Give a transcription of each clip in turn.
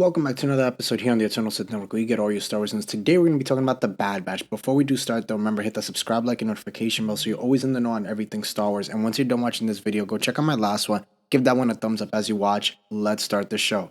Welcome back to another episode here on the Eternal Sith Network, where you get all your Star Wars news. Today we're going to be talking about the Bad Batch. Before we do start though, remember hit the subscribe, like, and notification bell so you're always in the know on everything Star Wars. And once you're done watching this video, go check out my last one. Give that one a thumbs up as you watch. Let's start the show.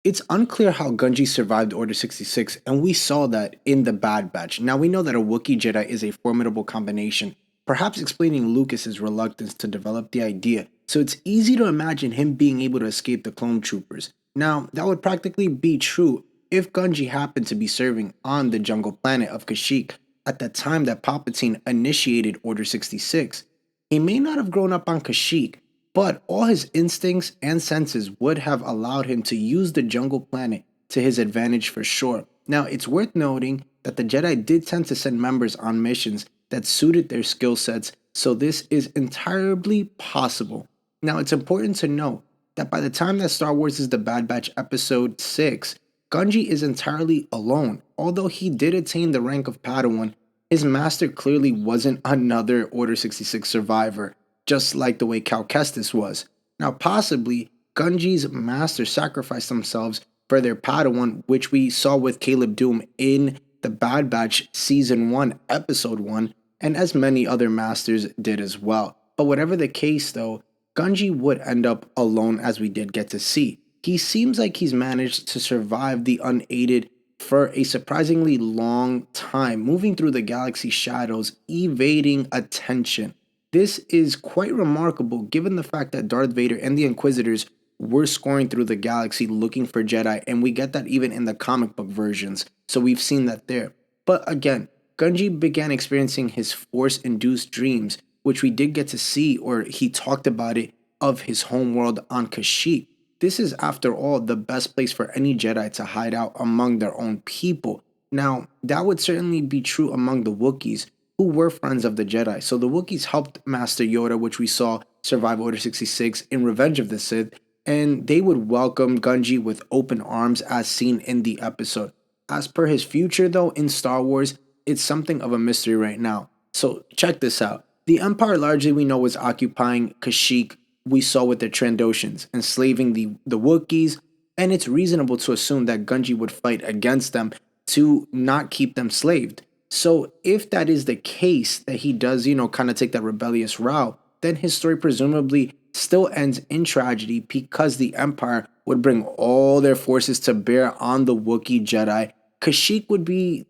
It's unclear how Gungi survived Order 66, and we saw that in the Bad Batch. Now we know that a Wookiee Jedi is a formidable combination, perhaps explaining Lucas's reluctance to develop the idea, so it's easy to imagine him being able to escape the clone troopers. Now, that would practically be true if Gungi happened to be serving on the jungle planet of Kashyyyk at the time that Palpatine initiated Order 66. He may not have grown up on Kashyyyk, but all his instincts and senses would have allowed him to use the jungle planet to his advantage for sure. Now, it's worth noting that the Jedi did tend to send members on missions that suited their skill sets, so this is entirely possible. Now, it's important to note that by the time that Star Wars is the Bad Batch Episode 6, Gungi is entirely alone. Although he did attain the rank of Padawan, his master clearly wasn't another Order 66 survivor, just like the way Cal Kestis was. Now, possibly, Gungi's master sacrificed themselves for their Padawan, which we saw with Caleb Doom in the Bad Batch Season 1, Episode 1, and as many other masters did as well. But whatever the case though, Gungi would end up alone, as we did get to see. He seems like he's managed to survive the unaided for a surprisingly long time, moving through the galaxy's shadows, evading attention. This is quite remarkable given the fact that Darth Vader and the Inquisitors were scoring through the galaxy looking for Jedi, and we get that even in the comic book versions, so we've seen that there. But again, Gungi began experiencing his Force-induced dreams, which we did get to see, or he talked about it, of his homeworld on Kashyyyk. This is, after all, the best place for any Jedi to hide out among their own people. Now, that would certainly be true among the Wookiees, who were friends of the Jedi. So the Wookiees helped Master Yoda, which we saw survive Order 66 in Revenge of the Sith, and they would welcome Gungi with open arms as seen in the episode. As per his future though in Star Wars, it's something of a mystery right now. So check this out. The Empire largely we know was occupying Kashyyyk, we saw with the Trandoshans, enslaving the Wookiees, and it's reasonable to assume that Gungi would fight against them to not keep them slaved. So if that is the case, that he does, kind of take that rebellious route, then his story presumably still ends in tragedy because the Empire would bring all their forces to bear on the Wookiee Jedi. Kashyyyk would be,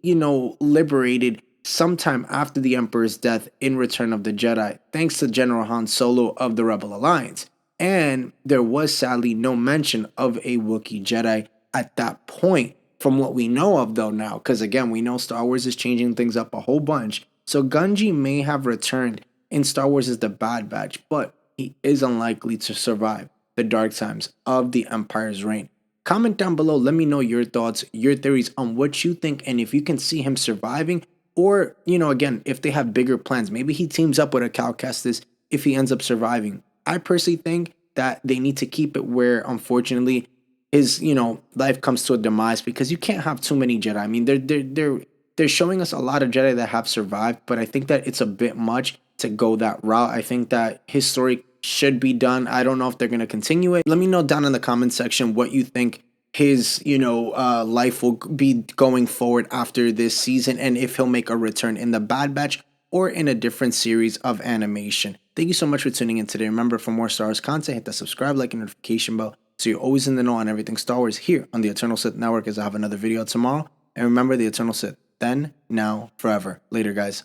liberated sometime after the Emperor's death in Return of the Jedi, thanks to General Han Solo of the Rebel Alliance. And there was sadly no mention of a Wookiee Jedi at that point. From what we know of though now, because again, we know Star Wars is changing things up a whole bunch, so Gungi may have returned in Star Wars as the Bad Batch, but he is unlikely to survive the dark times of the Empire's reign. Comment down below, let me know your thoughts, your theories on what you think, and if you can see him surviving, or, again, if they have bigger plans. Maybe he teams up with a Cal Kestis if he ends up surviving. I personally think that they need to keep it where, unfortunately, his, life comes to a demise, because you can't have too many Jedi. I mean, they're showing us a lot of Jedi that have survived, but I think that it's a bit much to go that route. I think that his story should be done. I don't know if they're going to continue it. Let me know down in the comment section what you think his, life will be going forward after this season, and if he'll make a return in the Bad Batch or in a different series of animation. Thank you so much for tuning in today. Remember, for more Star Wars content, hit the subscribe, like, and notification bell, so you're always in the know on everything Star Wars here on the Eternal Sith Network, as I have another video tomorrow. And remember, the Eternal Sith, then, now, forever. Later, guys.